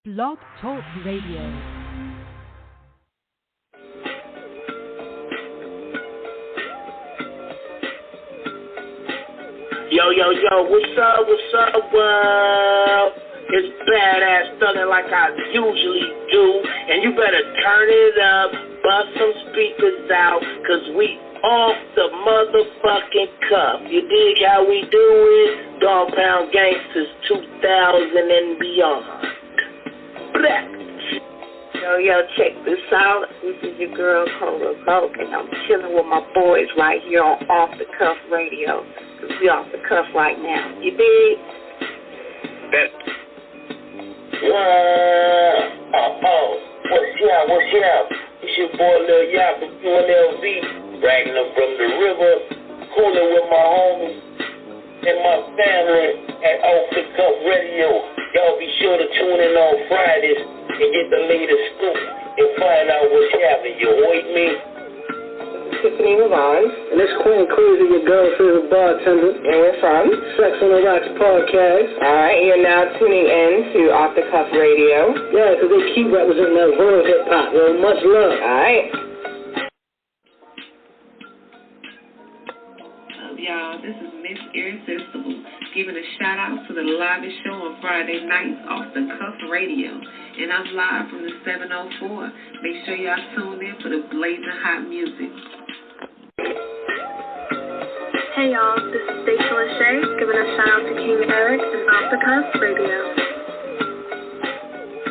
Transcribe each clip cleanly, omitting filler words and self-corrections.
Blog Talk Radio. Yo, what's up, world? It's badass thuggin' like I usually do, and you better turn it up, bust some speakers out, cause we off the motherfucking cuff. You dig how we do it? Dog Pound Gangsters 2000 and beyond. Black. Yo, check this out. This is your girl, Cola Vogue, and I'm chilling with my boys right here on Off the Cuff Radio. Cause we off the cuff right now. You dig? What's up? It's your boy Lil Yap from UNLV, bragging up from the river, cooling with my homies and my family at Off the Cuff Radio. Y'all be sure to tune in on Fridays and get the latest scoop and find out what's happening. You heard me? Tiffany Mavon. And it's Queen Kaze, your girl favorite bartender. And we're from Sex on the Rocks podcast. Alright, you're now tuning in to Off the Cuff Radio. Yeah, because they keep representing that real hip-hop. Yo, much love. Alright. Y'all, this is Miss Irresistible giving a shout out to the livest show on Friday nights Off the Cuff Radio, and I'm live from the 704. Make sure y'all tune in for the blazing hot music. Hey y'all, this is Stacia Lachey giving a shout out to King Eric and Off the Cuff Radio.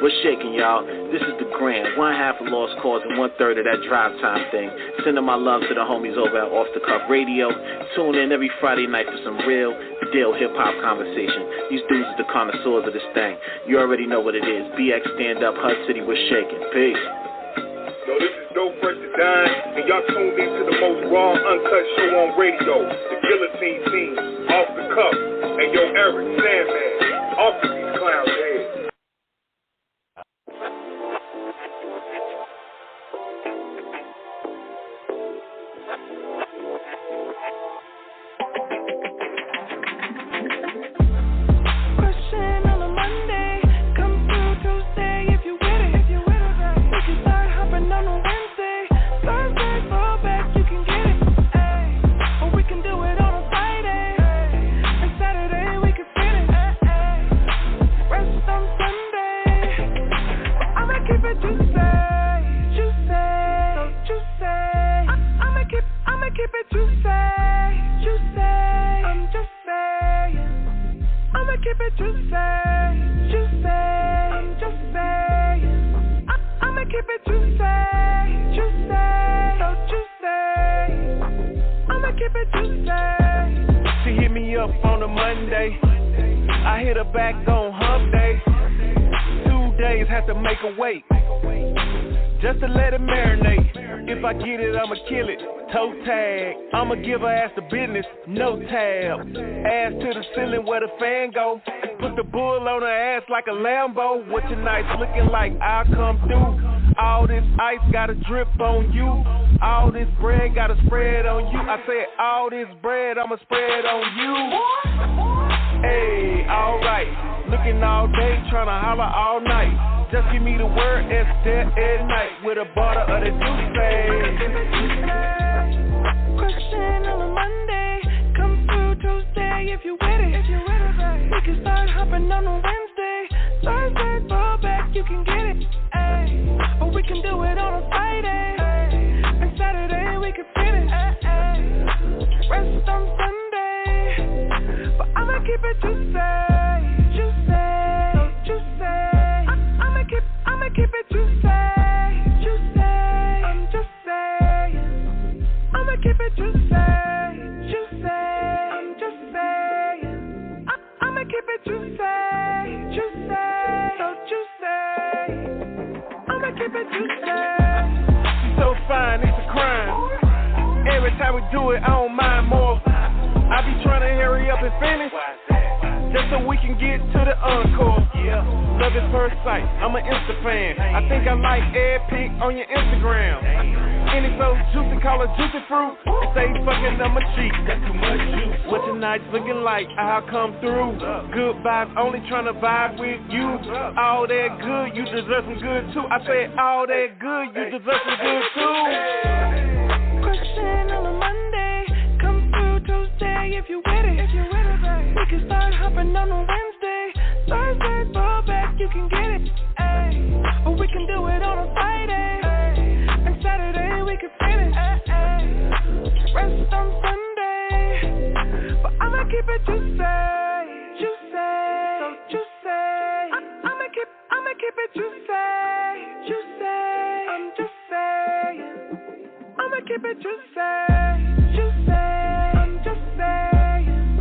What's shaking, y'all? This is the Grand, one half of Lost Cause and 1/3 of that drive time thing. Sending my love to the homies over at Off the Cuff Radio. Tune in every Friday night for some real deal hip-hop conversation. These dudes are the connoisseurs of this thing. You already know what it is. BX Stand Up, HUD City, we're shaking. Peace. Yo, this is No Fresh to Dine, and y'all tuned in to the most raw, uncut show on radio, the Guillotine Team, Off the Cuff, and yo, Eric, ScanMan, off of these clowns' heads. Give her ass the business, no tab. Ass to the ceiling where the fan go. Put the bull on her ass like a Lambo. What your nights looking like? I'll come through. All this ice gotta drip on you. All this bread gotta spread on you. I said all this bread I'ma spread on you. Hey, alright. Looking all day, tryna holler all night. Just give me the word, it's dead at night. With a bottle of the juice. Question on a Monday, come through Tuesday if you with it. We can start hopping on a Wednesday. Thursday, fall back, you can get it. Ay. Or we can do it on a Friday. Ay. And Saturday we can finish. Rest on Sunday, but I'ma keep it Tuesday. I'ma keep it Tuesday. I'm just saying. I'ma keep it Tuesday. I'm just saying. I'ma keep it Tuesday. I'ma keep it Tuesday. She's so fine, it's a crime. Every time we do it, I don't mind more. I be trying to hurry up and finish. just so we can get to the encore. Yeah, love at first sight, I'm an Insta fan. I think I like every pic on your Instagram. And it's so juicy, call it juicy fruit. Say fucking on my cheek, that's too much juice. What tonight's looking like, I'll come through. Good vibes, only trying to vibe with you. All that good, you deserve some good too. I said all that good, you deserve some good too. Question on a Monday, come through Tuesday if you with it. We can start hopping on a Wednesday. Thursday, fall back, you can get it. Ay. Or we can do it on a Friday. Ay. And Saturday we can finish. Ay. Rest on Sunday. But I'ma keep it juicy. So juicy. I'ma keep it juicy. I'm just saying. I'ma keep it juicy. I'm just saying.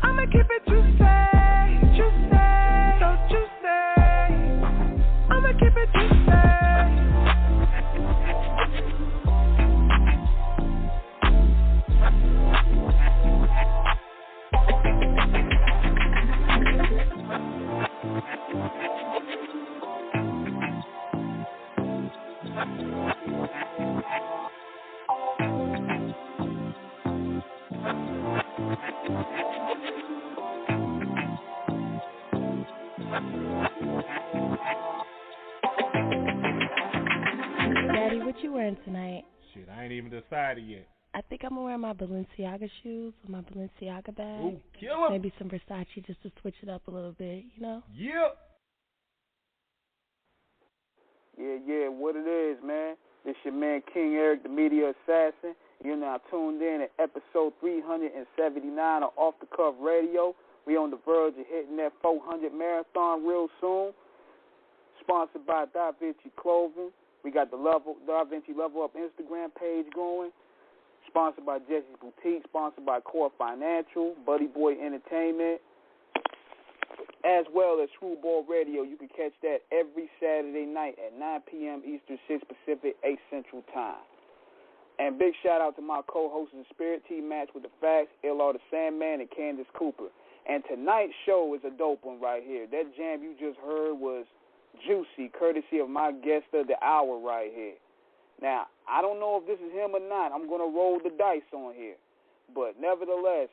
I'ma keep it juicy. So juicy. I'ma keep it juicy. Daddy, what you wearing tonight? Shit, I ain't even decided yet. I think I'm gonna wear my Balenciaga shoes with my Balenciaga bag. Ooh, kill 'em. Maybe some Versace just to switch it up a little bit, you know? Yep. Yeah, what it is, man. This your man King Eric, the media assassin. You're now tuned in at episode 379 of Off the Cuff Radio. We on the verge of hitting that 400 marathon real soon. Sponsored by Da Vinci Clothing. We got the Da Vinci Level Up Instagram page going. Sponsored by Jesse's Boutique. Sponsored by Core Financial, Buddy Boy Entertainment, as well as Screwball Radio. You can catch that every Saturday night at 9 p.m. Eastern, 6 Pacific, 8 Central Time. And big shout out to my co-hosts in Spirit Team Match with the Facts, LR the Sandman, and Candace Cooper. And tonight's show is a dope one right here. That jam you just heard was juicy, courtesy of my guest of the hour right here. Now, I don't know if this is him or not. I'm going to roll the dice on here. But nevertheless,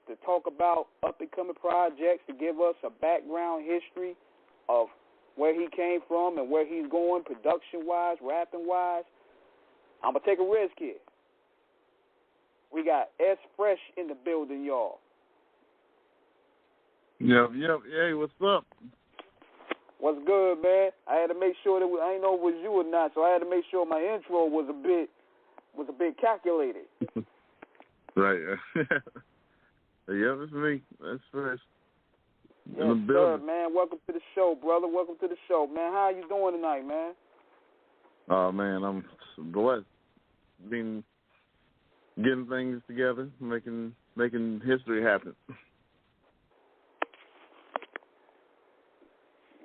to talk about up-and-coming projects, to give us a background history of where he came from and where he's going production-wise, rapping-wise, I'm going to take a risk here. We got S.Fresh in the building, y'all. Yep. Hey, what's up? What's good, man? I had to make sure that I didn't know if it was you or not, so I had to make sure my intro was a bit calculated. Right. Yep, it's me. That's fresh. Yes, sir, man. Welcome to the show, brother. Welcome to the show, man. How you doing tonight, man? Oh man, I'm blessed. Been getting things together, making history happen.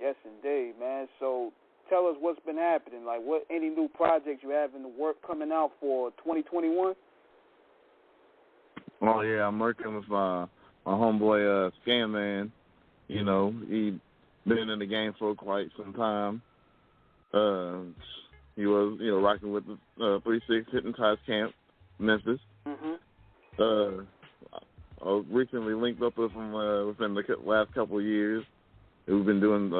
Yes, indeed, man. So tell us what's been happening. Like, any new projects you have in the work coming out for 2021? Oh yeah, I'm working with my homeboy ScanMan. You know, he been in the game for quite some time. He was, rocking with the 3-6 Hypnotized Camp, Memphis. Mm-hmm. I recently linked up with him within the last couple of years. We've been doing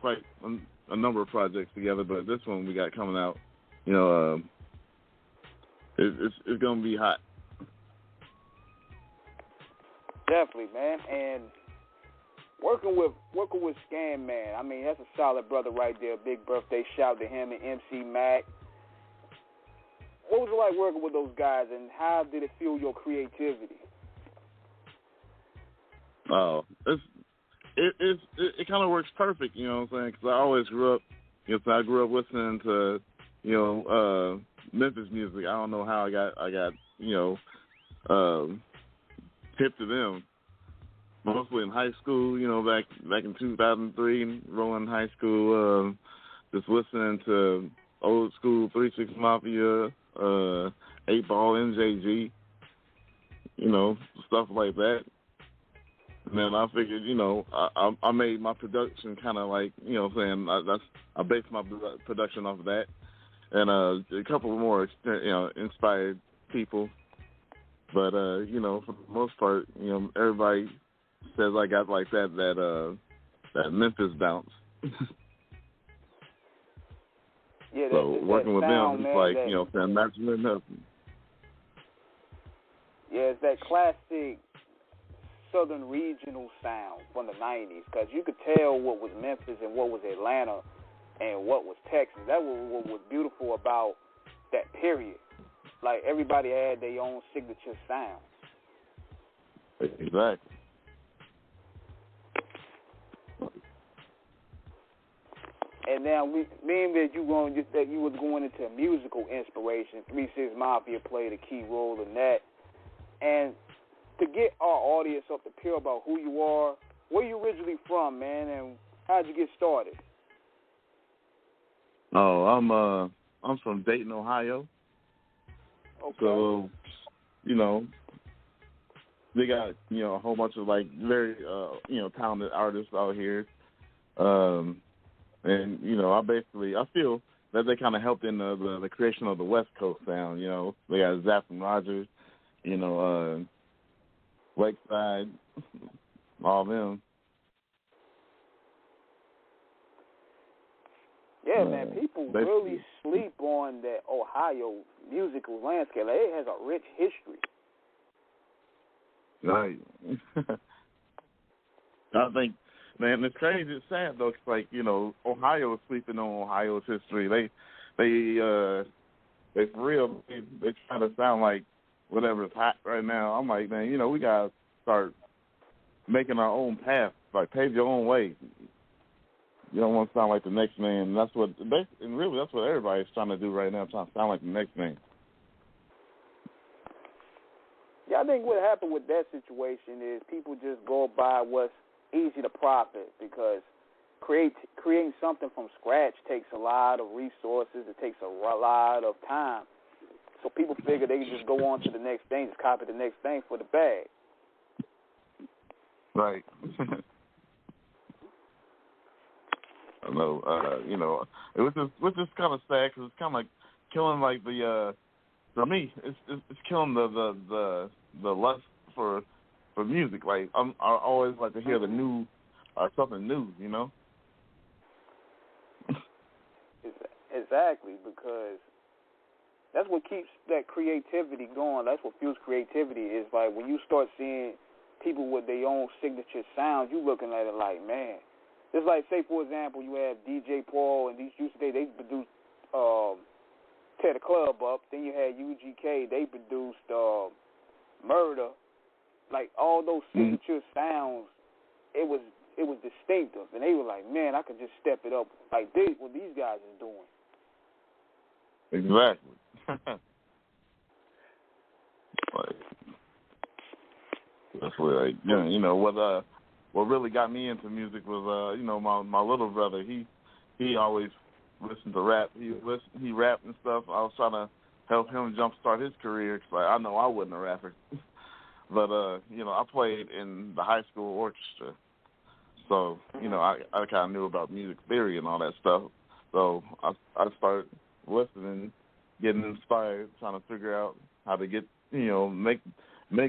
quite a number of projects together, but this one we got coming out, it's gonna be hot. Definitely, man. And working with ScanMan, I mean, that's a solid brother right there. Big birthday shout to him and MC Mack. What was it like working with those guys, and how did it fuel your creativity? Oh, it kind of works perfect, you know what I'm saying? Because I always grew up, I grew up listening to, Memphis music. I don't know how I got hip to them. Mostly in high school, back in 2003, rolling high school, just listening to old school 3-6 Mafia, 8 Ball, NJG, stuff like that. And then I figured, I made my production kind of like, I based my production off of that, and a couple more, inspired people. But for the most part, everybody says I got like that Memphis bounce. Yeah, so working with sound, them, it's like that's really nothing. Yeah, it's that classic Southern regional sound from the 90s, because you could tell what was Memphis and what was Atlanta and what was Texas. That was what was beautiful about that period. Like, everybody had their own signature sound. Exactly. And now, being that you was going into musical inspiration, 3 6 Mafia played a key role in that. And to get our audience up to peer about who you are, where you originally from, man, and how'd you get started? Oh, I'm from Dayton, Ohio. Okay. So, they got, a whole bunch of, like, very, talented artists out here. And, I feel that they kind of helped in the creation of the West Coast sound, They got Zapp and Rogers, Lakeside, all them. Yeah, man, people really sleep on that Ohio musical landscape. Like, it has a rich history. Right. I think, man, it's crazy. It's sad though. It's like Ohio is sleeping on Ohio's history. They for real. They try to sound like whatever's hot right now. I'm like, man, we gotta start making our own path. Like, pave your own way. You don't want to sound like the next man. That's what everybody's trying to do right now. Trying to sound like the next man. Yeah, I think what happened with that situation is people just go by what's easy to profit, because creating something from scratch takes a lot of resources. It takes a lot of time. So people figure they can just go on to the next thing, just copy the next thing for the bag. Right. I know. Which is kind of sad, because it's kind of like killing, like, for me, it's killing the lust for music. Like, I always like to hear the new, something new, Exactly, because that's what keeps that creativity going. That's what fuels creativity. Is like when you start seeing people with their own signature sounds, you looking at it like, man. It's like, say, for example, you have DJ Paul and these used to, they produced Tear the Club Up. Then you had UGK, they produced Murder. Like, all those signature sounds, it was distinctive. And they were like, man, I could just step it up like what these guys is doing. Exactly. That's what what really got me into music was my little brother. He always listened to rap. He rapped and stuff. I was trying to help him jumpstart his career, because I know I wasn't a rapper. But I played in the high school orchestra, so I kind of knew about music theory and all that stuff. So I started listening, getting inspired, trying to figure out how to get make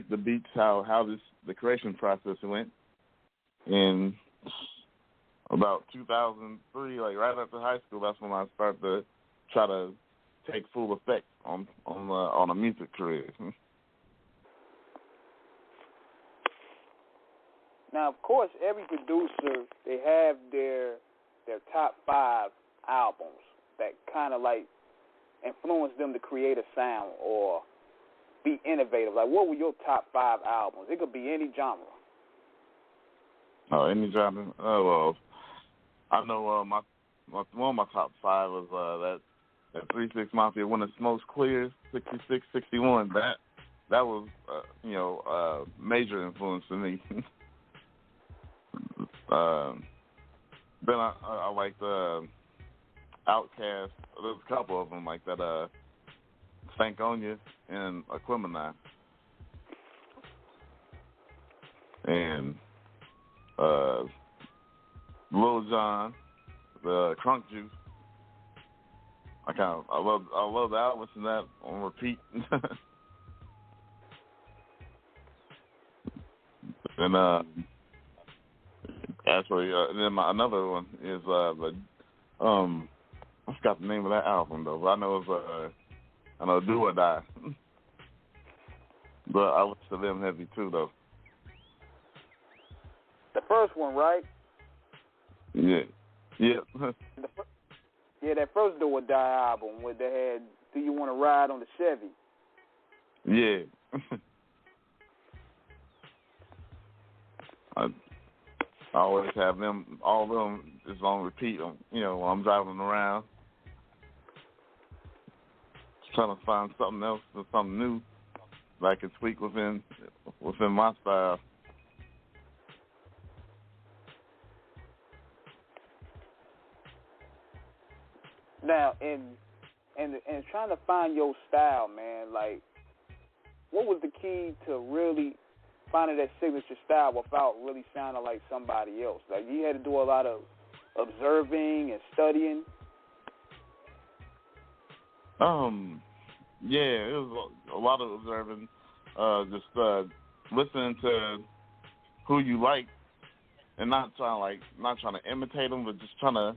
the beats, how the creation process went. And about 2003, like right after high school, that's when I started to try to take full effect on a music career. Now, of course, every producer, they have their top 5 albums that kind of like influence them to create a sound or be innovative. Like, what were your top 5 albums? It could be any genre. Oh, any genre? Oh, well, I know one of my top 5 was that 3 6 Mafia, When the Smoke's Clear, 66, 61. That was major influence to me. Then I liked Outkast. There's a couple of them like that. Stankonia and Aquemini. And Lil Jon, the Crunk Juice. I love the album and that on repeat. And actually, and then another one is I forgot the name of that album though, but I know it's Do or Die. But I listen to them heavy too though. The first one, right? Yeah. Yeah, that first Do or Die album where they had Do You Want to Ride on the Chevy? Yeah. I always have all of them is on repeat, while I'm driving around. Just trying to find something else or something new that I can tweak within my style. Now, and trying to find your style, man, like, what was the key to really finding that signature style without really sounding like somebody else? Like, you had to do a lot of observing and studying? Yeah, it was a lot of observing, just listening to who you like, and not trying to imitate them, but just trying to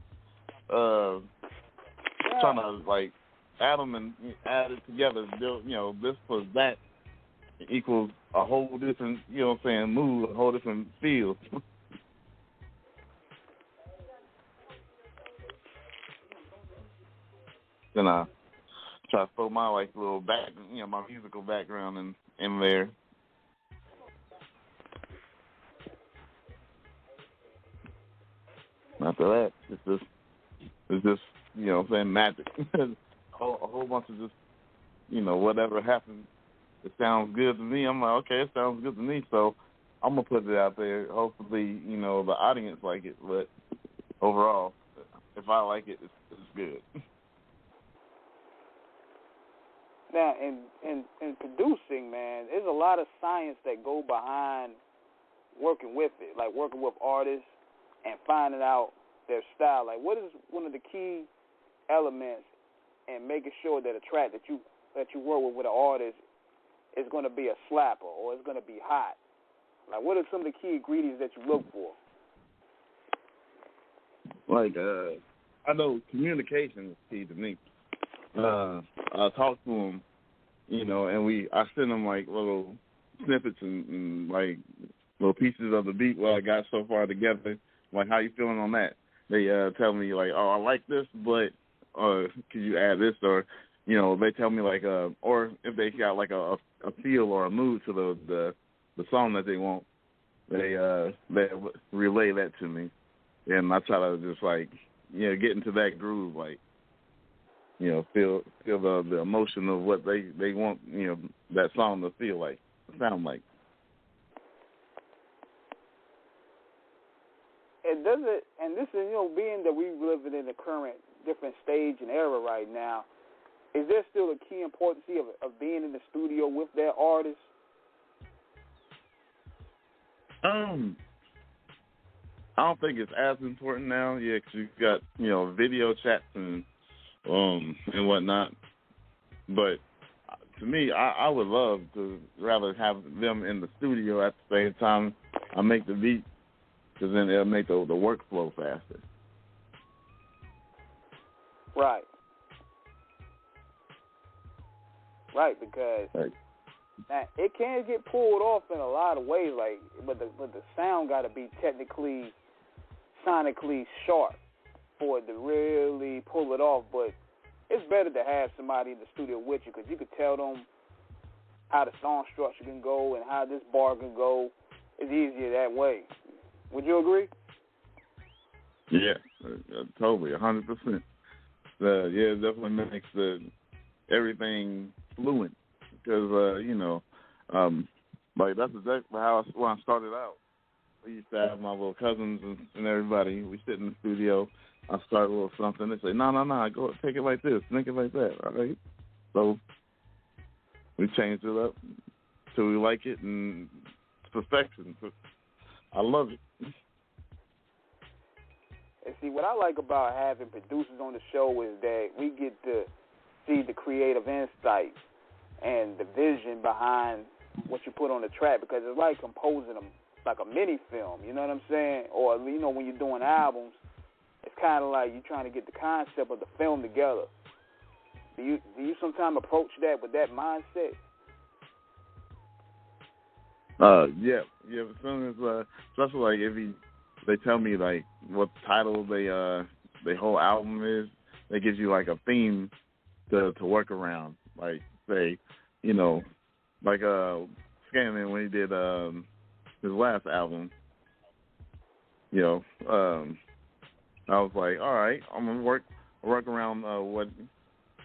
add them and add it together. Build, this plus that equals a whole different, mood, a whole different feel. Then I try to throw my little back, my musical background in there. After that, it's just magic. a whole bunch of just, whatever happens. It sounds good to me. I'm like, okay, it sounds good to me, so I'm gonna put it out there. Hopefully, the audience like it, but overall, if I like it, it's good. Now, in producing, man, there's a lot of science that go behind working with it, like working with artists and finding out their style. Like, what is one of the key elements in making sure that a track that you work with an artist is going to be a slapper or it's going to be hot? Like, what are some of the key ingredients that you look for? I know communication is key to me. I talk to them, and I send them little snippets and little pieces of the beat what I got so far together. Like, how you feeling on that? They tell me oh, I like this, but could you add this? Or they tell me or if they got a feel or a mood to the song that they want, they relay that to me, and I try to just get into that groove, feel the emotion of what they want, that song to feel like, sound like. And this is, being that we live in the current different stage and era right now, is there still a key importance of being in the studio with that artist? I don't think it's as important now, because you've got, video chats and whatnot. But to me, I would love to rather have them in the studio at the same time I make the beat, because then it'll make the workflow faster. Right. Right, because now, it can get pulled off in a lot of ways, but the sound got to be technically, sonically sharp for it to really pull it off. But it's better to have somebody in the studio with you, because you could tell them how the song structure can go and how this bar can go. It's easier that way. Would you agree? Yeah, totally, 100%. It definitely makes everything fluent, because that's exactly when I started out. We used to have my little cousins and everybody. We sit in the studio. I start a little something. They say, no, go take it like this, make it like that. All right. So we changed it up till we like it, and it's perfection. I love it. And see, what I like about having producers on the show is that we get to see the creative insight and the vision behind what you put on the track, because it's like composing like a mini film, you know what I'm saying? Or, you know, when you're doing albums, it's kind of like you're trying to get the concept of the film together. Do you sometimes approach that with that mindset? Yeah. As soon as, especially like if they tell me like what title their whole album is, they gives you like a theme to work around. Like say, you know, like ScanMan when he did his last album, you know, I was like, all right, I'm gonna work around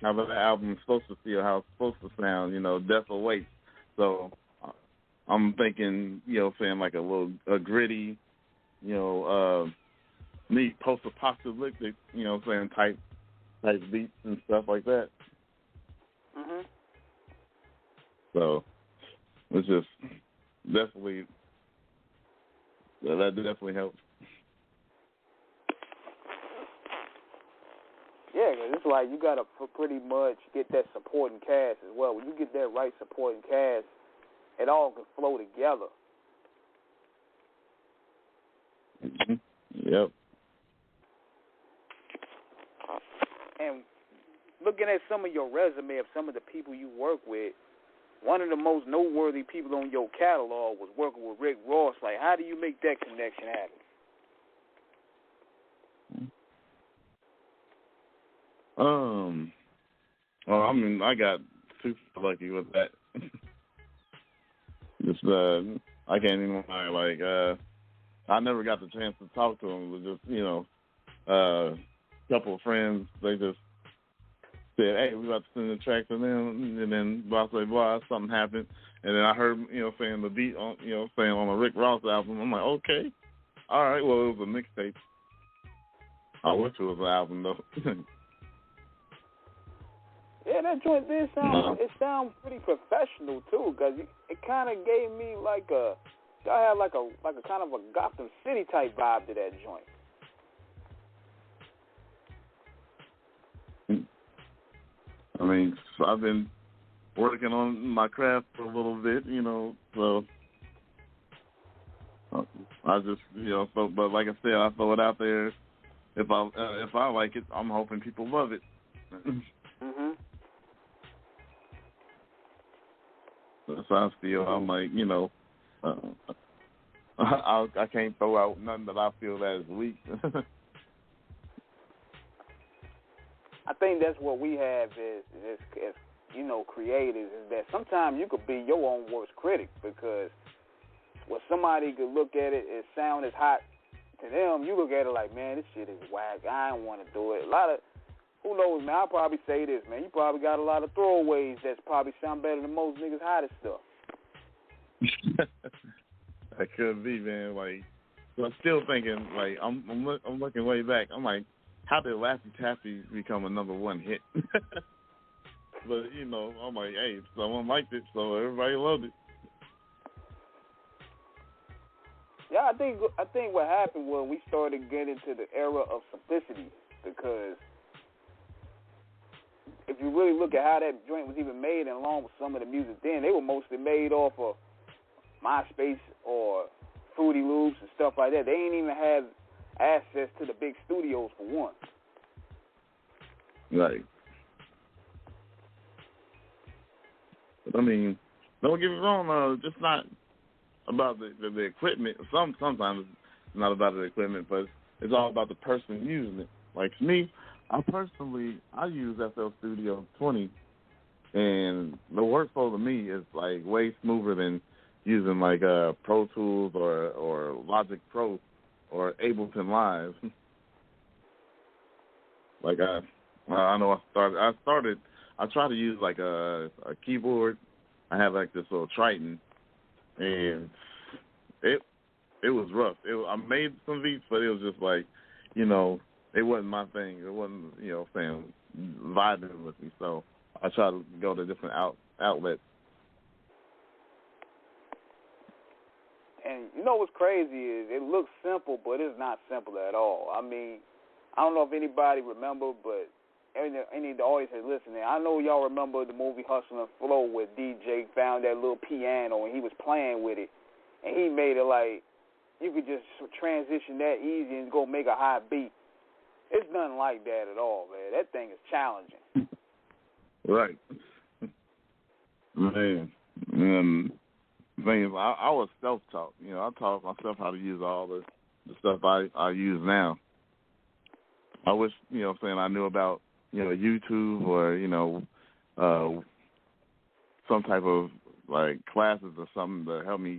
how the album is supposed to feel, how it's supposed to sound, you know, Death Awaits. So I'm thinking, you know, saying like a gritty, you know, neat post-apocalyptic, you know, saying type beats and stuff like that. Mhm. So it's just definitely that definitely helps. Yeah, because it's like you got to pretty much get that supporting cast as well. When you get that right supporting cast, it all can flow together. Mm-hmm. Yep. And looking at some of your resume of some of the people you work with, one of the most noteworthy people on your catalog was working with Rick Ross. Like, how do you make that connection happen? Well, I mean, I got super lucky with that. Just, I can't even lie. Like, I never got the chance to talk to him. It was just, you know, a couple of friends. They just said, "Hey, we about to send the track to them," and then blah blah blah. Something happened, and then I heard, you know, saying the beat on, you know, saying on a Rick Ross album. I'm like, okay, all right. Well, it was a mixtape. I wish it was an album though. Yeah, that joint did sound. It sounds pretty professional too, because it kind of gave me like y'all had like a kind of a Gotham City type vibe to that joint. I mean, I've been working on my craft for a little bit, you know, so I just, you know, but like I said, I throw it out there. If I like it, I'm hoping people love it. Mhm. That's how I feel. I'm like, you know, I can't throw out nothing that I feel that is weak. I think that's what we have as you know, creators, is that sometimes you could be your own worst critic, because when somebody could look at it, it sound as hot to them, you look at it like, man, this shit is whack. I don't want to do it. A lot of, who knows, man, I'll probably say this, man, you probably got a lot of throwaways that's probably sound better than most niggas' hottest stuff. That could be, man. Like, but I'm still thinking, like, I'm looking way back. I'm like, how did Laffy Taffy become a #1 hit? But, you know, I'm like, hey, someone liked it, so everybody loved it. Yeah, I think what happened was we started getting to the era of simplicity, because if you really look at how that joint was even made, and along with some of the music then, they were mostly made off of MySpace or Fruity Loops and stuff like that. They ain't even have access to the big studios for one. Right. But I mean, don't get me wrong, just not about the equipment. Sometimes it's not about the equipment, but it's all about the person using it. Like me, I use FL Studio 20, and the workflow to me is like way smoother than using like Pro Tools or Logic Pro or Ableton Live. Like I know I tried to use like a keyboard. I have like this little Triton, and it was rough. I made some beats, but it was just like, you know, it wasn't my thing. It wasn't, you know, vibing with me. So I tried to go to different outlets. And you know what's crazy is it looks simple, but it's not simple at all. I mean, I don't know if anybody remember, but any of the audience that's listening, I know y'all remember the movie Hustle and Flow where DJ found that little piano and he was playing with it, and he made it like you could just transition that easy and go make a high beat. It's nothing like that at all, man. That thing is challenging. Right. Man. I was self-taught. You know, I taught myself how to use all the stuff I use now. I wish, you know, saying I knew about, you know, YouTube or, you know, some type of like classes or something to help me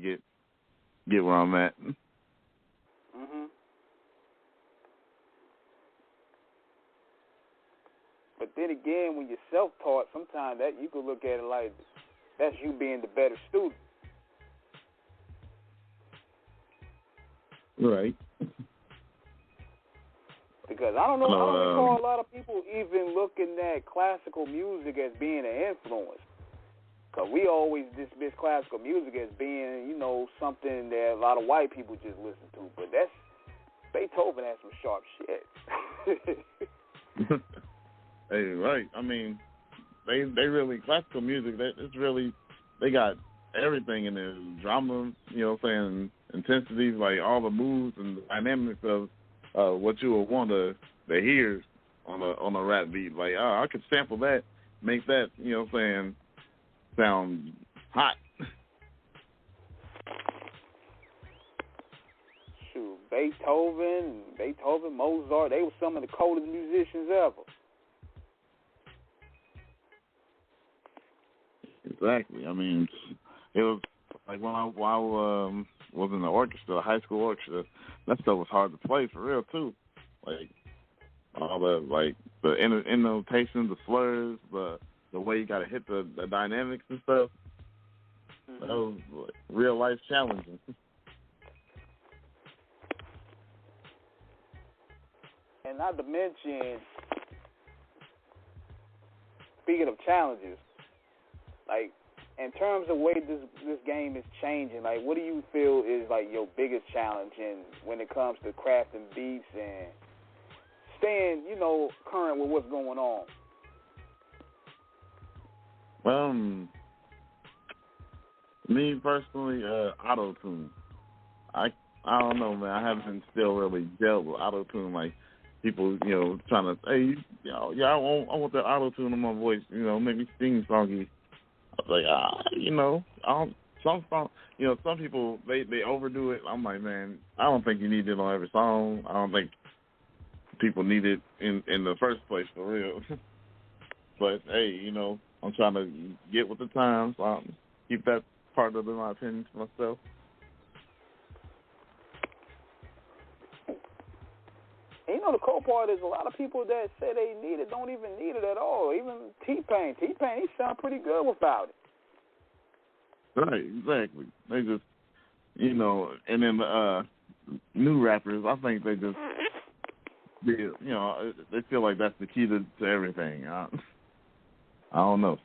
get where I'm at. Mhm. But then again, when you're self-taught, sometimes that you could look at it like that's you being the better student. Right. Because I don't recall a lot of people even looking at classical music as being an influence. Because we always dismiss classical music as being, you know, something that a lot of white people just listen to. But that's Beethoven has some sharp shit. Hey, right. I mean, they really classical music. They got everything in there. Drama, you know, what I'm saying, intensities, like all the moves and the dynamics of what you would want to hear on a rap beat. Like, I could sample that, make that, you know, what I'm saying, sound hot. Shoot, Beethoven, Mozart, they were some of the coldest musicians ever. Exactly. I mean, it was like when I was in the orchestra, the high school orchestra, that stuff was hard to play for real too. Like all the innotations, the slurs, the way you gotta hit the dynamics and stuff. Mm-hmm. That was like, real life challenging. And not to mention, speaking of challenges, like in terms of the way this game is changing, like what do you feel is like your biggest challenge when it comes to crafting beats and staying, you know, current with what's going on? Me personally, auto-tune. I don't know, man. I haven't still really dealt with auto-tune. Like people, you know, trying to, hey, I want that auto-tune in my voice. You know, make me sing songy. I was like, you know, some people they overdo it. I'm like, man, I don't think you need it on every song. I don't think people need it in the first place for real. But hey, you know, I'm trying to get with the times. Keep that part of my opinion to myself. And you know, the cool part is a lot of people that say they need it don't even need it at all. Even T-Pain, he sound pretty good without it. Right, exactly. They just, you know, and then new rappers, I think they just, you know, they feel like that's the key to everything. I don't know.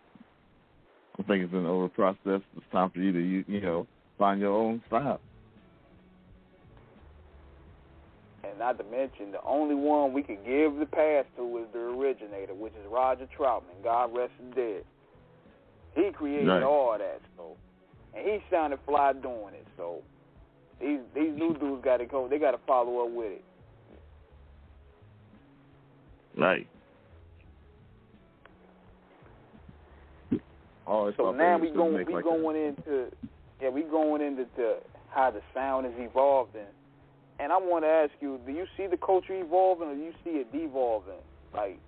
I think it's an over process. It's time for you to, you know, find your own style. And not to mention, the only one we could give the pass to is the originator, which is Roger Troutman. God rest him dead. He created all that, so, and he sounded fly doing it. So these new dudes got to go. They got to follow up with it. Right. So now we going into how the sound is evolving. And I want to ask you, do you see the culture evolving or do you see it devolving? Like,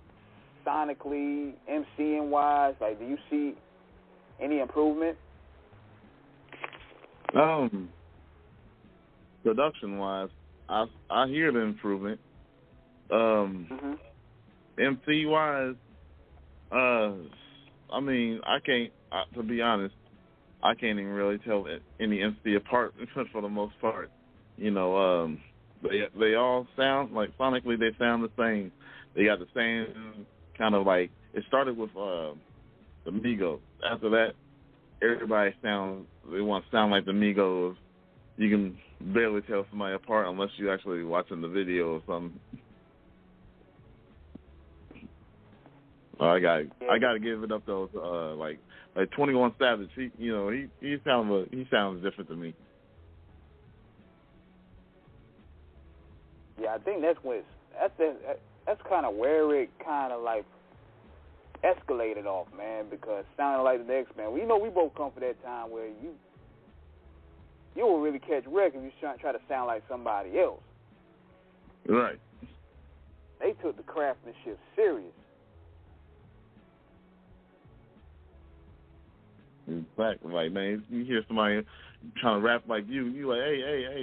sonically, MCing-wise, like, do you see any improvement? Production-wise, I hear the improvement. MC-wise, I mean, to be honest, I can't even really tell any MC apart for the most part. You know, they all sound like sonically they sound the same. They got the same kind of like it started with the Migos. After that, everybody they want to sound like the Migos. You can barely tell somebody apart unless you're actually watching the video or something. I got to give it up though. Like 21 Savage, he sounds different to me. Yeah, I think that's kind of where it kind of like escalated off, man. Because sounding like the next man, we both come from that time where you will really catch wreck if you try to sound like somebody else. Right. They took the craftsmanship serious. Exactly. Like, man, you hear somebody trying to rap like you like, hey,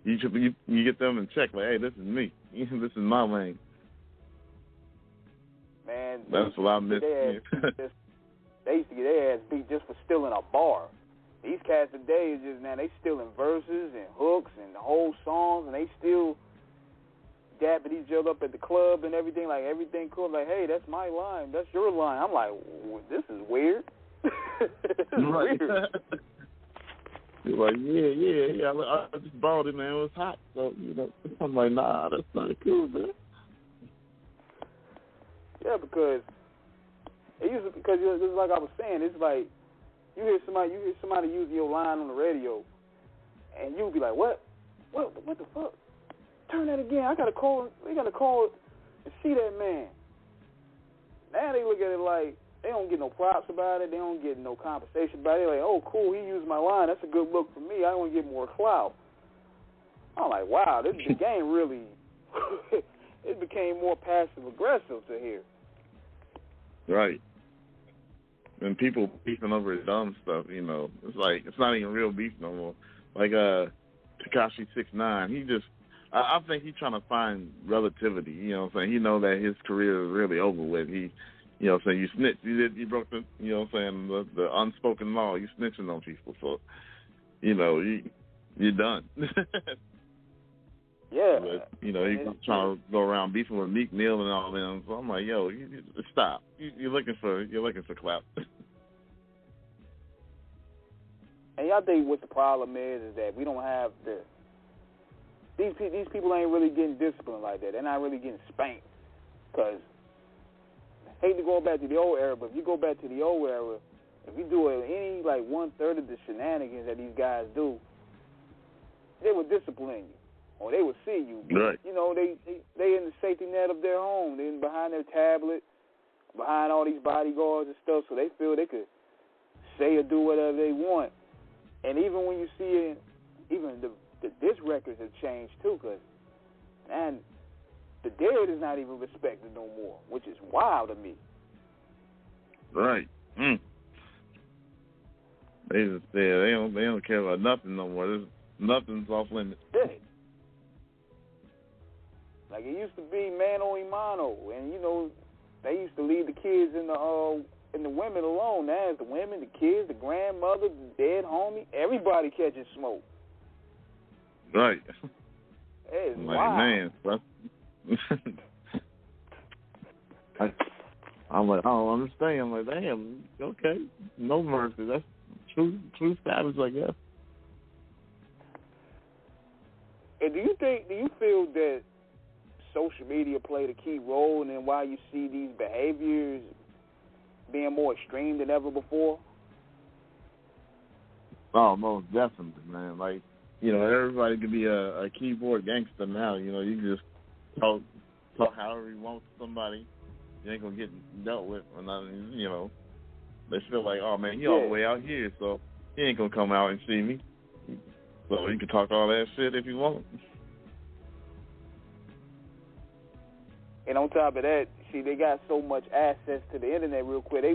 you get them in check. Like, hey, this is me. This is my lane. Man, that's what I miss. They used to get their ass beat just for stealing a bar. These cats today is just, man, they stealing verses and hooks and the whole songs, and they still dapping each other up at the club and everything, like everything cool. Like, hey, that's my line, that's your line. I'm like, this is weird. This is weird. You're like, yeah. I just borrowed it, man. It was hot, so I'm like, nah, that's not cool, man. Yeah, because it's like I was saying, it's like you hear somebody using your line on the radio, and you'll be like, what the fuck? Turn that again. We gotta call and see that man. Now they look at it like they don't get no props about it. They don't get no compensation about it. They're like, oh, cool, he used my line. That's a good look for me. I want to get more clout. I'm like, wow, the game really, it became more passive-aggressive to hear. Right. And people beefing over dumb stuff, it's like, it's not even real beef no more. Like, Tekashi 6ix9ine, he just, I think he's trying to find relativity, you know what I'm saying? He know that his career is really over with. He, you know what I'm saying, you snitch, you broke the, you know what I'm saying, the unspoken law, you snitching on people, so, you're done. Yeah. But, he's trying to go around beefing with Meek Mill and all them, so I'm like, yo, you stop. You're looking for clout. And y'all think what the problem is that we don't have these people ain't really getting disciplined like that. They're not really getting spanked. Because, I hate to go back to the old era, but if you go back to the old era, if you do any, like, 1/3 of the shenanigans that these guys do, they would discipline you. Or they would see you. Right. They in the safety net of their home. They're behind their tablet, behind all these bodyguards and stuff, so they feel they could say or do whatever they want. And even when you see it, even the disc records have changed too, because, man, the dead is not even respected no more, which is wild to me. Right. They don't care about nothing no more. Nothing's off limits. Yeah. Like it used to be mano a mano, and they used to leave the kids and the women alone. Now it's the women, the kids, the grandmother, the dead homie, everybody catching smoke. Right. It's like, wild. Man, I'm like, I don't understand. I'm like, damn, okay, no mercy. That's true savage, I guess. And do you feel that social media played a key role in why you see these behaviors being more extreme than ever before? Oh, most definitely, man. Like, everybody could be a keyboard gangster now. You can just talk however you want to somebody. You ain't gonna get dealt with or nothing. They feel like, oh man, he all the way out here, so he ain't gonna come out and see me. So you can talk all that shit if you want. And on top of that, see, they got so much access to the internet real quick. They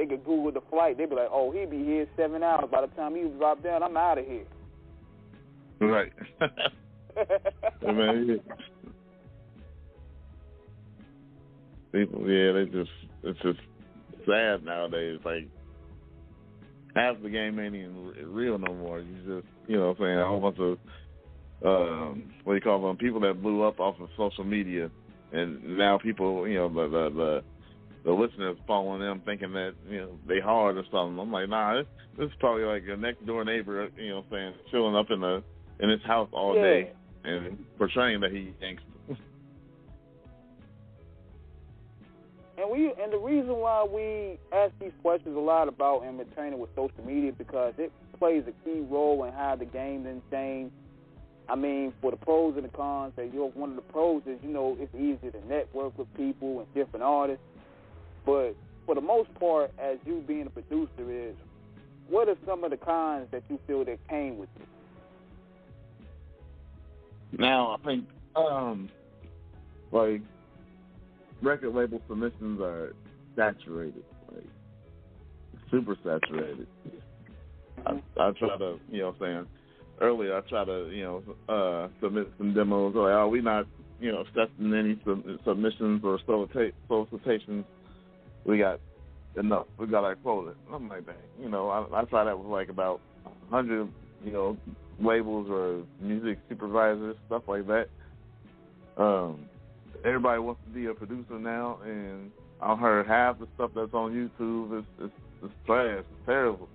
could Google the flight. They be like, oh, he'll be here 7 hours. By the time he drop down, I'm out of here. Right. Man, people, it's just sad nowadays. Like, half the game ain't even real no more. You just, a whole bunch of, what do you call them, people that blew up off of social media. And now people, the listeners following them thinking that, they hard or something. I'm like, nah, this is probably like your next door neighbor, chilling up in his house all day and portraying that he gangster. And the reason why we ask these questions a lot about entertainment with social media because it plays a key role in how the game then changed. I mean, for the pros and the cons, one of the pros is, it's easy to network with people and different artists. But for the most part, as you being a producer is, what are some of the cons that you feel that came with it? Now, I think, record label submissions are saturated, super saturated. I try to, earlier I try to, submit some demos. We not, accepting any submissions or solicitations. We got enough. We got our quota. I'm like, dang. I tried that with about 100, labels or music supervisors, stuff like that. Everybody wants to be a producer now, and I heard half the stuff that's on YouTube is trash. It's terrible.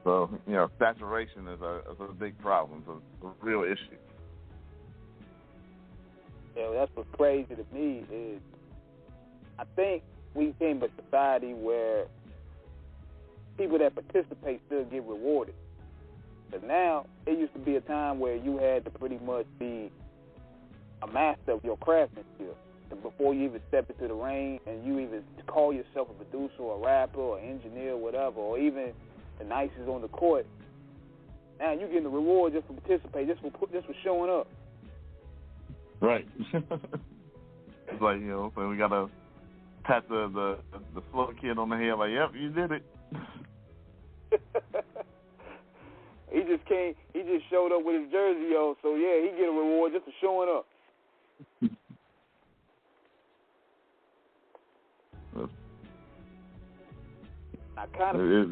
So, saturation is a big problem. It's a real issue. Yeah, that's what's crazy to me is I think we came to a society where people that participate still get rewarded. But now, it used to be a time where you had to pretty much be a master of your craftsmanship before you even step into the ring and you even call yourself a producer or a rapper or engineer or whatever, or even the nicest on the court. Now you're getting the reward just for participating, just for showing up. Right. It's like, so we got to pat the slow kid on the head like, yep, you did it. He just showed up with his jersey on, so yeah, he get a reward just for showing up. I kind of and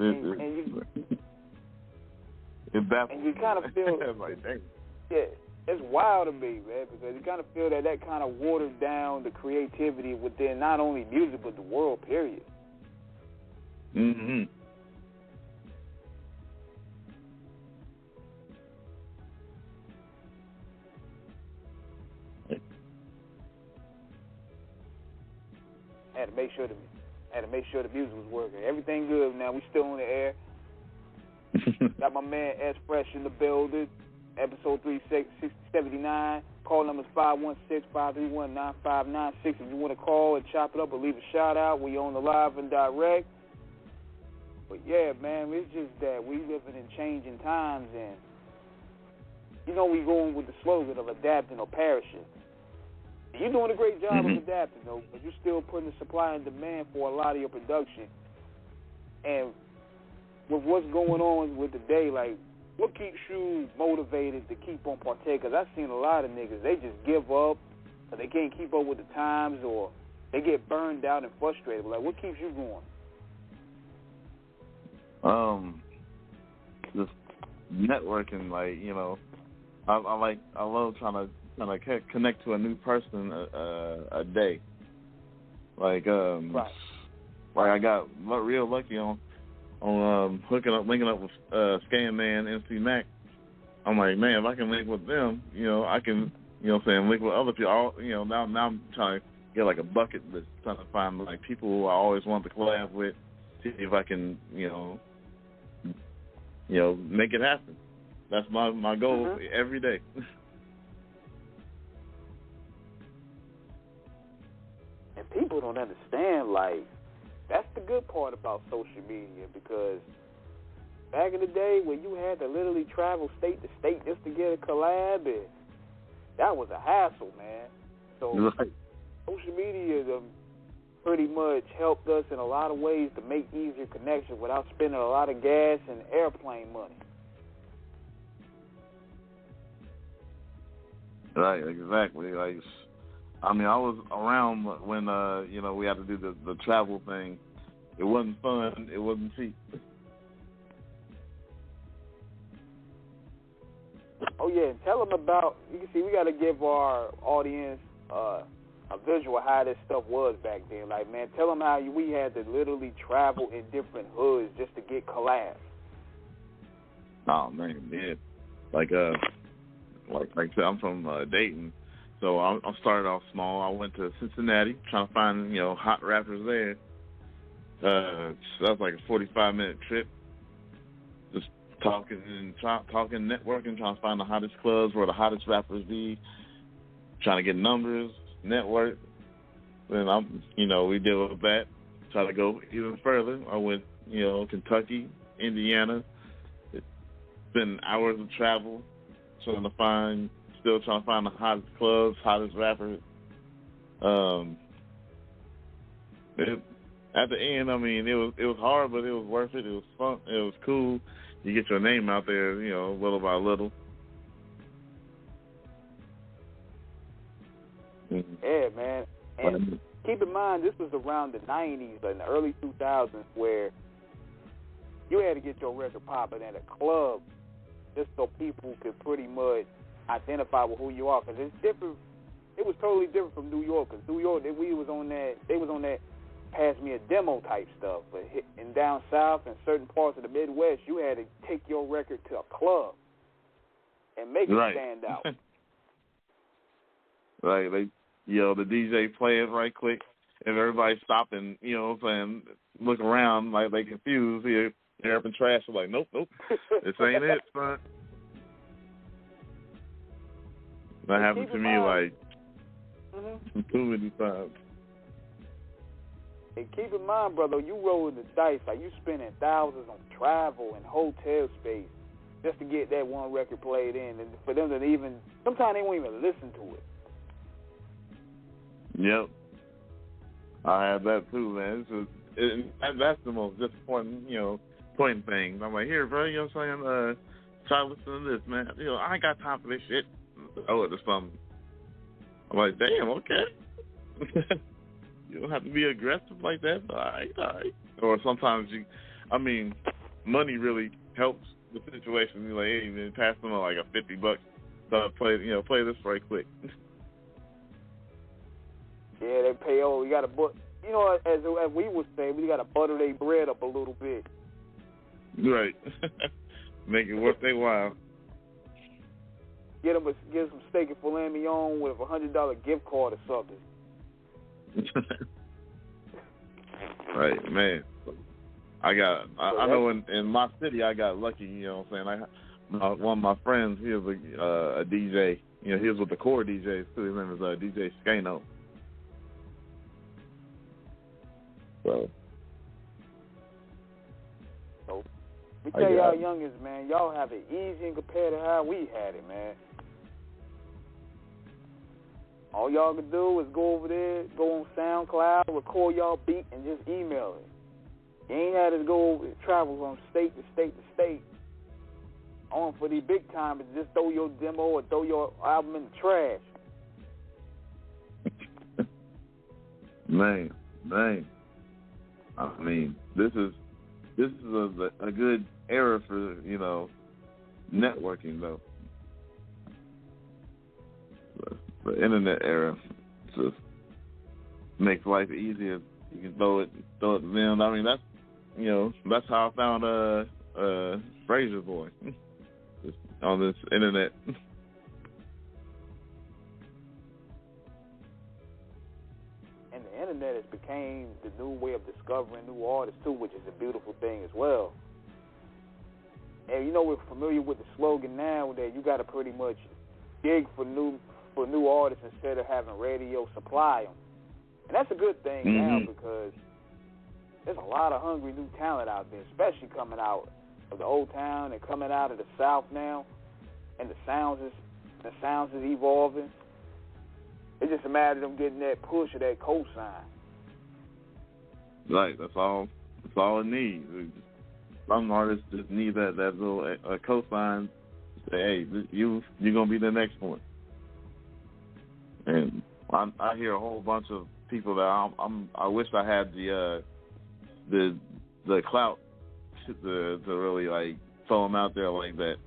you kind of feel like, dang. Yeah, it's wild to me, man, because you kind of feel that kind of waters down the creativity within not only music but the world, period. Mm-hmm. I had to make sure the music was working. Everything good now. We still on the air. Got my man S.Fresh in the building. Episode 379. Call number is 516-531-9596. If you want to call and chop it up or leave a shout out, we on the live and direct. But yeah, man, it's just that we living in changing times, and we going with the slogan of adapting or perishing. You're doing a great job of adapting, though, but you're still putting the supply and demand for a lot of your production. And with what's going on with the day, what keeps you motivated to keep on partaking? Because I've seen a lot of niggas, they just give up, or they can't keep up with the times, or they get burned out and frustrated. What keeps you going? Just networking, I love trying to connect to a new person a day. Right. I got real lucky on linking up with ScanMan, Mack. I'm like, man, if I can link with them, I can, link with other people. Now I'm trying to get a bucket list, trying to find people who I always want to collab with, see if I can, make it happen. That's my goal every day. And people don't understand, that's the good part about social media, because back in the day when you had to literally travel state to state just to get a collab, that was a hassle, man. So social media pretty much helped us in a lot of ways to make easier connections without spending a lot of gas and airplane money. Right, exactly. I was around when we had to do the travel thing. It wasn't fun. It wasn't cheap. Oh yeah, and tell them about. You can see we got to give our audience a visual of how this stuff was back then. Man, tell them how we had to literally travel in different hoods just to get collabs. Oh man, yeah. Like I said, I'm from Dayton. So I started off small. I went to Cincinnati trying to find, hot rappers there. So that was like a 45-minute trip. Just talking, networking, trying to find the hottest clubs where the hottest rappers be, trying to get numbers, network. Then we did with that. Try to go even further. I went, Kentucky, Indiana. It's been hours of travel, still trying to find the hottest clubs, hottest rappers. At the end, it was hard, but it was worth it. It was fun. It was cool. You get your name out there, little by little. Yeah, man. And keep in mind, this was around the 90s and the early 2000s where you had to get your record popping at a club just so people could pretty much identify with who you are. Because it's different. It was totally different from New York. Because New York, they was on that pass me a demo type stuff. But in down south and certain parts of the Midwest, you had to take your record to a club and make it stand out. Right. The DJ play it right quick. If everybody stop and, look around like they confused, they're up in trash. They're like, nope, this ain't it, son. That happened to me too many times. And keep in mind, brother, you rolling the dice. Like, you spending thousands on travel and hotel space just to get that one record played in. And for them to sometimes they won't even listen to it. Yep. I had that too, man. That's the most disappointing, pointing thing. I'm like, here, bro, you know what I'm saying? Try to listen to this, man. I ain't got time for this shit. Oh, it's something. I'm like, damn, okay. You don't have to be aggressive like that. All right. Or sometimes money really helps the situation. You're like, hey, man, pass them like a $50. So play this right quick. Yeah, they pay. You got to, as we would say, we got to butter their bread up a little bit. Right. Make it worth their while. Get some steak and filet mignon with a $100 gift card or something. Right, man. I know in my city I got lucky, you know what I'm saying? One of my friends, he was a DJ. He was with the core DJs too. His name was DJ Scano. So we tell y'all youngins, man, y'all have it easy and compared to how we had it, man. All y'all can do is go over there, go on SoundCloud, record y'all beat, and just email it. You ain't had to go travel from state to state to state. On for the big time, is just throw your demo or throw your album in the trash. Man. This is a good era for networking though. The internet era just makes life easier. You can throw it in. That's how I found Fraser Boy just on this internet. And the internet has became the new way of discovering new artists too, which is a beautiful thing as well. And we're familiar with the slogan now that you got to pretty much dig for new artists instead of having radio supply them. And that's a good thing now because there's a lot of hungry new talent out there, especially coming out of the old town and coming out of the South now. And the sounds is evolving. It's just a matter of them getting that push or that cosign. Right, that's all it needs. Some artists just need that little cosign to say, hey, you're gonna be the next one. And I hear a whole bunch of people that I wish I had the clout to really throw them out there like that.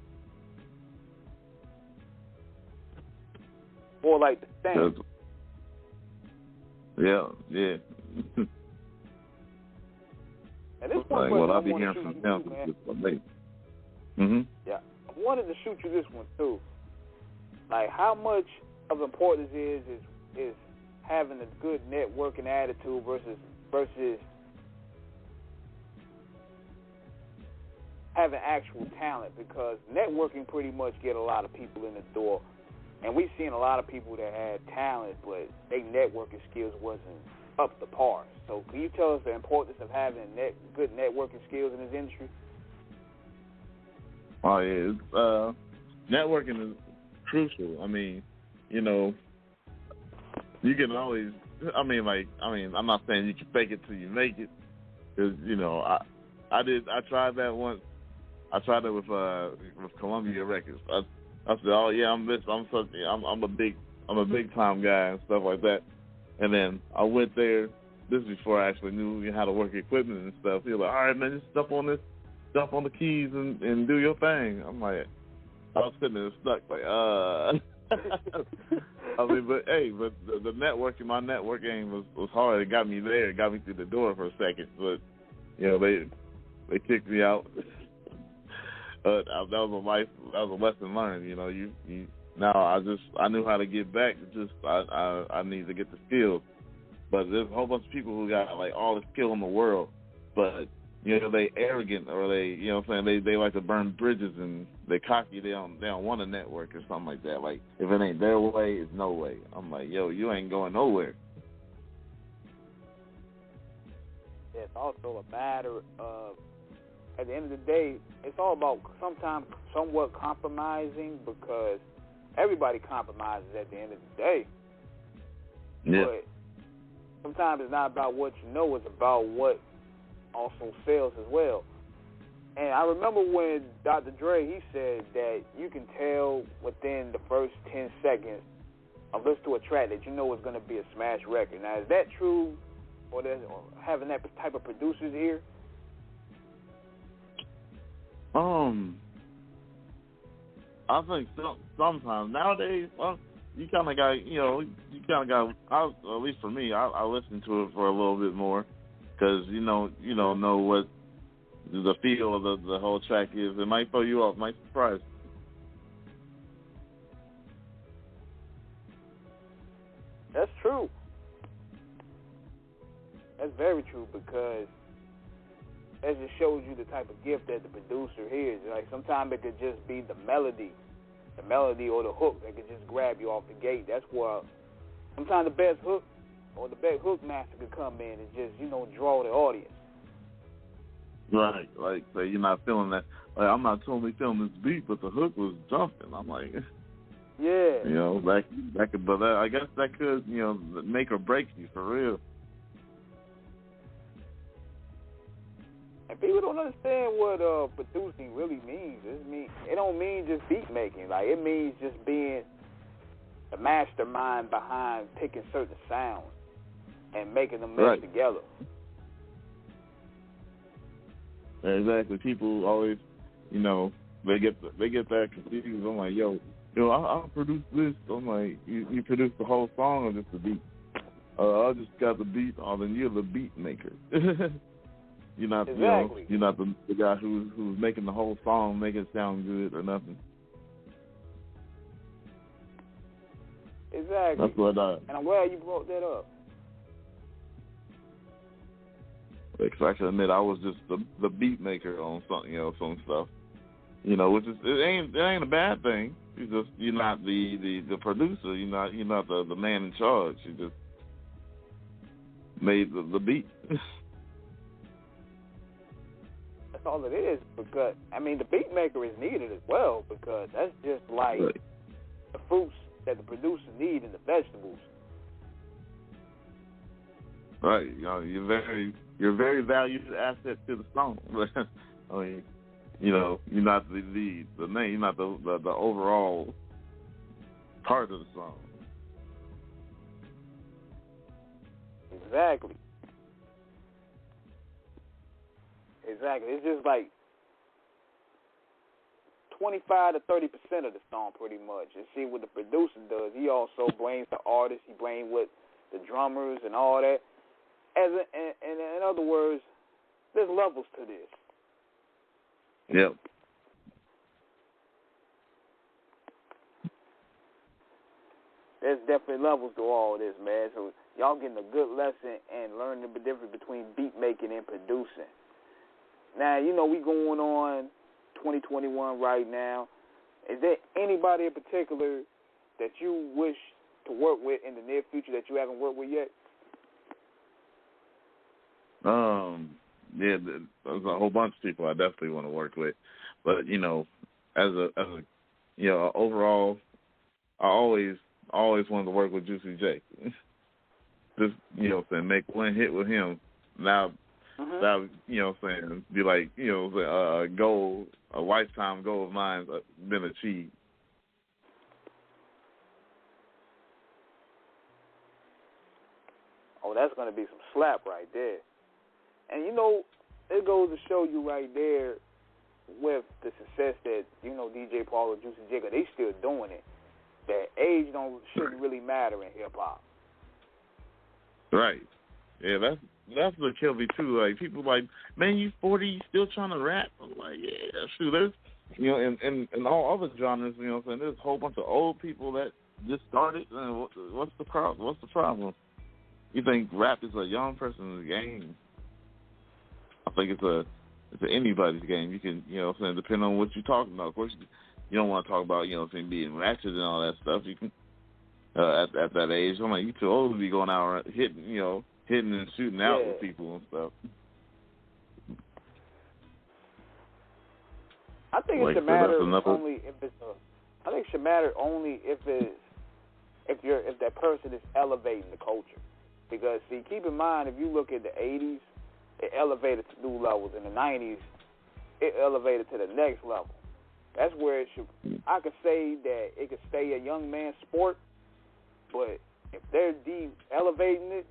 Or like the thing. Yeah. And this one question I'll be hearing from them. Yeah, I wanted to shoot you this one too. Like, how much of importance is having a good networking attitude versus having actual talent, because networking pretty much get a lot of people in the door. And we've seen a lot of people that had talent, but their networking skills wasn't up to par. So can you tell us the importance of having good networking skills in this industry? Oh, yeah. Networking is crucial. I mean, you know, you can always, I'm not saying you can fake it till you make it, because, you know, I tried that once. I tried it with Columbia Records. I said, oh yeah, I'm a big time guy and stuff like that. And then I went there. This is before I actually knew how to work equipment and stuff. He was like, all right, man, just jump on the keys and do your thing. I'm like, I was sitting there stuck, like, I mean, but the networking, my networking was hard. It got me there. It got me through the door for a second. But, you know, they kicked me out. That was a lesson learned. You know, you now I knew how to get back. Just I need to get the skills. But there's a whole bunch of people who got like all the skill in the world, but you know they arrogant, or they, you know what I'm saying, they like to burn bridges and they cocky. They don't want to network or something like that. Like if it ain't their way, it's no way. I'm like, yo, you ain't going nowhere. It's also a matter of, at the end of the day, it's all about sometimes somewhat compromising, because everybody compromises at the end of the day. Yeah. But sometimes it's not about what you know, it's about what also sells as well. And I remember when Dr. Dre, he said that you can tell within the first 10 seconds of listening to a track that you know is going to be a smash record. Now, is that true, or having that type of producer's ear? I think sometimes nowadays, you kind of got, at least for me, I listen to it for a little bit more, because you don't know what the feel of the whole track is. It might throw you off, might surprise you. That's true. That's very true, because that just shows you the type of gift that the producer hears. Like sometimes it could just be the melody or the hook that could just grab you off the gate. That's where sometimes the best hook or the best hook master could come in and just, draw the audience. Right, like say you're not feeling that. Like I'm not totally feeling this beat, but the hook was jumping. I'm like, yeah, that could, but I guess that could, make or break you for real. And people don't understand what producing really means. It don't mean just beat making. Like it means just being the mastermind behind picking certain sounds and making them mix together. Exactly. People always, they get that confused. I'm like, I'll produce this. I'm like, you produce the whole song or just the beat? I just got the beat. Oh, then you're the beat maker. You're not, you're not the guy who's making the whole song, make it sound good or nothing. Exactly. That's what and I'm glad you brought that up. Because I can admit I was just the beat maker on something, some stuff. Which is it ain't a bad thing. You're not the producer. You're not the man in charge. You just made the beat. That's all it is, because the beat maker is needed as well, because that's just like the fruits that the producer need in the vegetables. Right, you're very valued asset to the song. You're not the name, you're not the overall part of the song. Exactly. It's just like 25 to 30% of the song, pretty much. And see what the producer does. He also brings the artist. He brings with the drummers and all that. In other words, there's levels to this. Yep. there's definitely levels to all this, man. So y'all getting a good lesson and learning the difference between beat making and producing. Now, you know, we going on 2021 right now. Is there anybody in particular that you wish to work with in the near future that you haven't worked with yet? Yeah, there's a whole bunch of people I definitely want to work with, but you know, as a you know, overall, I always wanted to work with Juicy J. Just, you know, saying, make one hit with him. Now, that, you know, saying, be like, you know, a goal, a lifetime goal of mine been achieved. Oh, that's going to be some slap right there. And, you know, it goes to show you right there with the success that, you know, DJ Paul and Juicy J, they still doing it, that age shouldn't really matter in hip-hop. Right. Yeah, that's what killed me, too. Like, people like, man, you 40, you still trying to rap? I'm like, yeah, shoot, there's, you know, in all other genres, you know what I'm saying, there's a whole bunch of old people that just started. What's the problem? You think rap is a young person's game? I think it's anybody's game. You can, you know what I'm saying, depending on what you're talking about. Of course, you don't want to talk about, you know what I'm saying, being ratchet and all that stuff. You can, at that age, I'm like, you too old to be going out hitting and shooting out with people and stuff. I think it should matter only if it's I think it should matter only if that person is elevating the culture. Because, see, keep in mind, if you look at the 80s, it elevated to new levels. In the 90s, it elevated to the next level. That's where it should. I could say that it could stay a young man's sport, but if they're elevating it,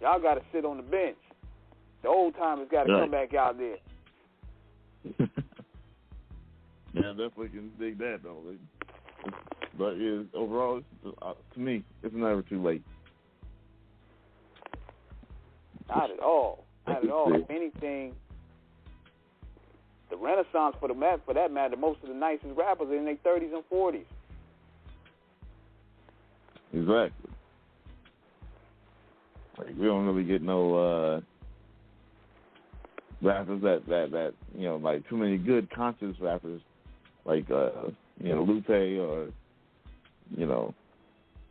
y'all got to sit on the bench. The old timers got to come back out there. Yeah, definitely can dig that, though. But yeah, overall, to me, it's never too late. Not at all. Not at all. If anything, the Renaissance, for that matter, most of the nicest rappers are in their 30s and 40s. Exactly. Like, we don't really get no rappers that you know, like too many good conscious rappers, like you know, Lupe or you know,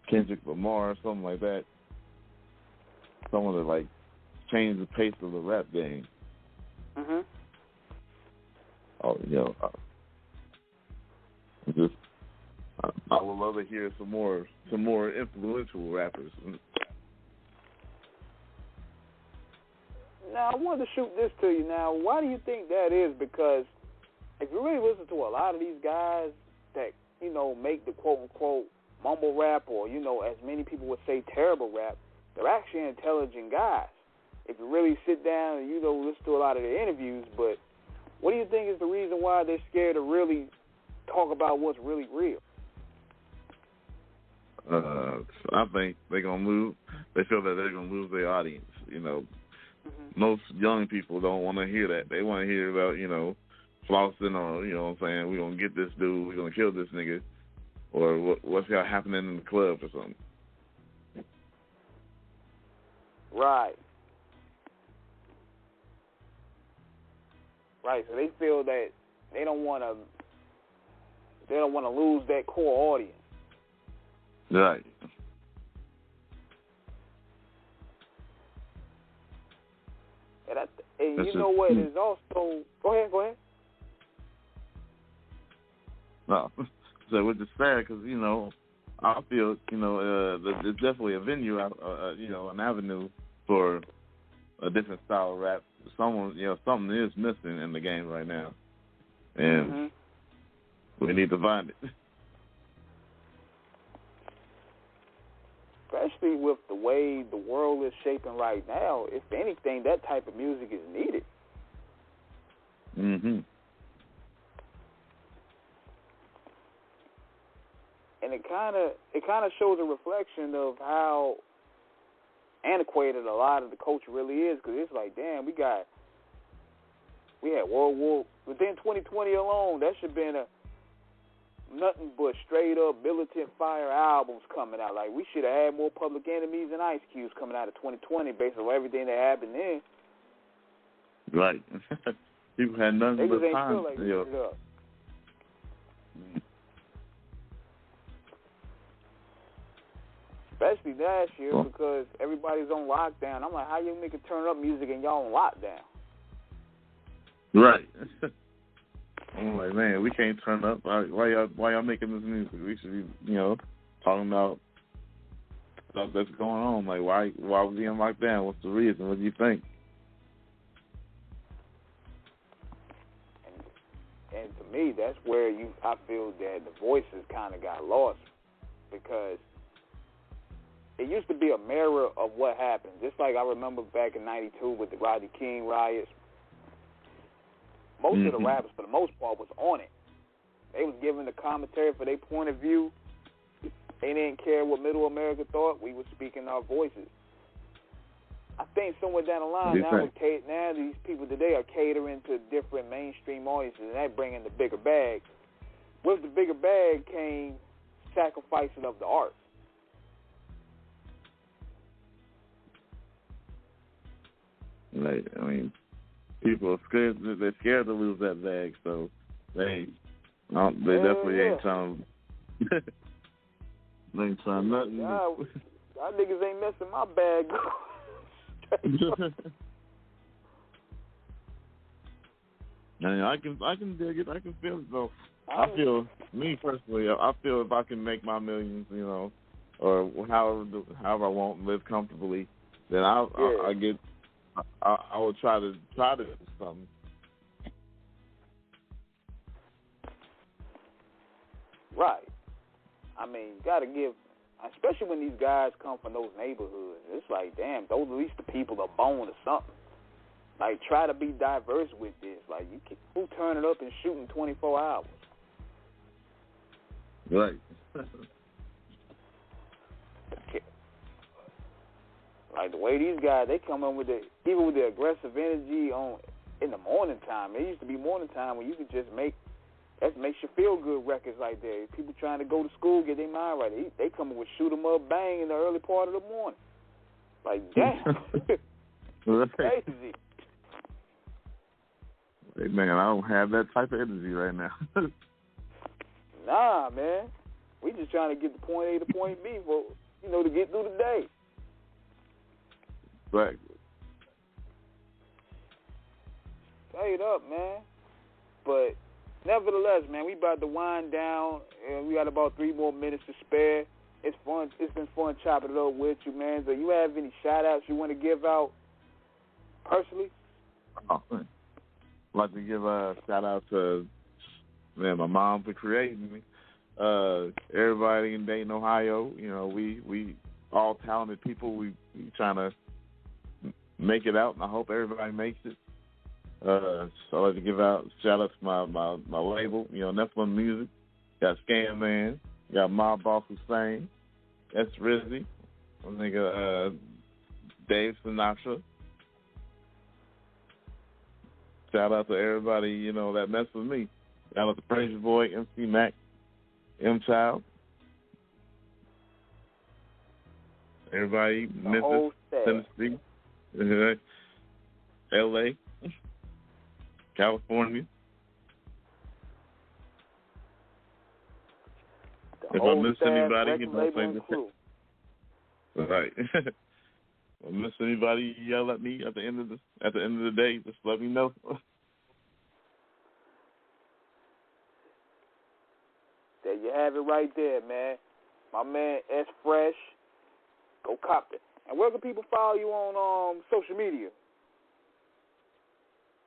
Kendrick Lamar or something like that. Someone that like change the pace of the rap game. Oh, you know, I would love to hear some more influential rappers. Now, I wanted to shoot this to you. Now, why do you think that is? Because if you really listen to a lot of these guys that, you know, make the quote-unquote mumble rap or, you know, as many people would say, terrible rap, they're actually intelligent guys. If you really sit down and, you know, listen to a lot of their interviews, but what do you think is the reason why they're scared to really talk about what's really real? I think they're going to lose. They feel that they're going to lose their audience. You know, most young people don't want to hear that. They want to hear about, you know, flossing or, you know what I'm saying, we're going to get this dude, we're going to kill this nigga, or what's happening in the club or something. Right. Right, so they feel that they don't want to lose that core audience. Right. And you know what is also... Go ahead. No, so which is sad because, you know, I feel, you know, there's definitely a venue, you know, an avenue for a different style of rap. Something is missing in the game right now, and we need to find it. Especially with the way the world is shaping right now, if anything, that type of music is needed. Mm-hmm. And it kind of shows a reflection of how antiquated a lot of the culture really is, because it's like, damn, we had World War, within 2020 alone, that should have been nothing but straight up militant fire albums coming out. Like, we should have had more Public Enemies and Ice Cubes coming out of 2020 based on everything that happened then. Right. People had nothing but time. Feel like it up. Especially last year because everybody's on lockdown. I'm like, how you making turn up music and y'all on lockdown? Right. I'm like, man, we can't turn up. Why y'all making this music? We should be, talking about stuff that's going on. Like, why was he in lockdown? What's the reason? What do you think? And to me, that's where I feel that the voices kind of got lost because it used to be a mirror of what happened. Just like I remember back in '92 with the Rodney King riots. Most of the rappers, for the most part, was on it. They was giving the commentary for their point of view. They didn't care what Middle America thought. We were speaking our voices. I think somewhere down the line, now these people today are catering to different mainstream audiences, and that bringing the bigger bag. With the bigger bag came sacrificing of the arts. Like, I mean, people are scared. They're scared to lose that bag, so they definitely ain't trying. They ain't trying nothing. Y'all niggas ain't messing my bag. I can dig it. I can feel it though. I feel, me personally, I feel if I can make my millions, or however I want, live comfortably, then I will try to do something. Right. I mean, you got to give, especially when these guys come from those neighborhoods. It's like, damn, those at least the people are born or something. Like, try to be diverse with this. Like, who turn it up and shooting 24 hours? Right. Like, the way these guys, they come in with even with the aggressive energy in the morning time. It used to be morning time when you could just that makes you feel good records like that. People trying to go to school, get their mind right. They come in with shoot 'em up, bang in the early part of the morning. Like, damn. It's crazy. Hey, man, I don't have that type of energy right now. Nah, man. We just trying to get the point A to point B for, to get through the day. Right. Straight up, man. But nevertheless, man, we about to wind down, and we got about 3 more minutes to spare. It's fun. It's been fun chopping it up with you, man. So you have any shout-outs you want to give out personally? Oh, I'd like to give a shout-out to, my mom for creating me. Everybody in Dayton, Ohio, we all talented people. We trying to make it out, and I hope everybody makes it. So I'd like to give out shout-out to my label, Nephilum Muzicc. Got ScanMan. Got my boss Hussein. That's Rizzy. I think Dave Sinatra. Shout out to everybody, that mess with me. Shout out to Praise Boy, MC Mack, M Child. Everybody, Memphis, Tennessee, LA, California. If I miss anybody, right. If I miss anybody, yell at me at the end of the day. Just let me know. There you have it right there, man. My man S.Fresh. Go cop it. And where can people follow you on social media?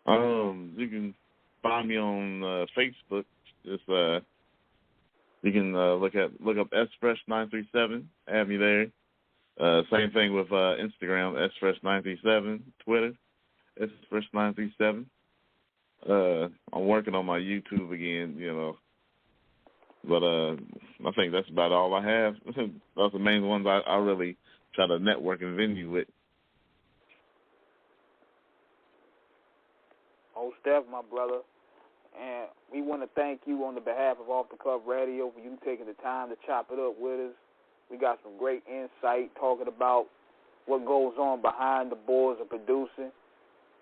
You can find me on Facebook. Just you can look up S.Fresh937. Add me there. Same thing with Instagram, S.Fresh937. Twitter, S.Fresh937. I'm working on my YouTube again, But I think that's about all I have. Those are the main ones I really try to network and venue with. Oh, Steph, my brother. And we want to thank you on the behalf of Off the Cuff Radio for you taking the time to chop it up with us. We got some great insight talking about what goes on behind the boards of producing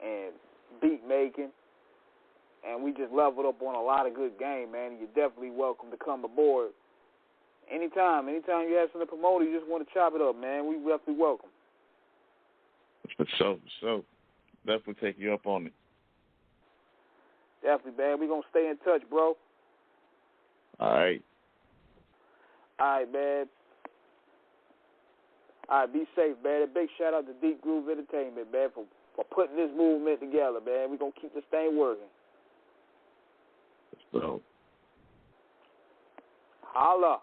and beat making. And we just leveled up on a lot of good game, man. And you're definitely welcome to come aboard. Anytime you have something to promote, you just want to chop it up, man, we definitely welcome. For sure. Definitely take you up on it. Definitely, man. We're going to stay in touch, bro. All right, man. All right, be safe, man. A big shout out to Deep Groove Entertainment, man, for putting this movement together, man. We're going to keep this thing working. So. Holla.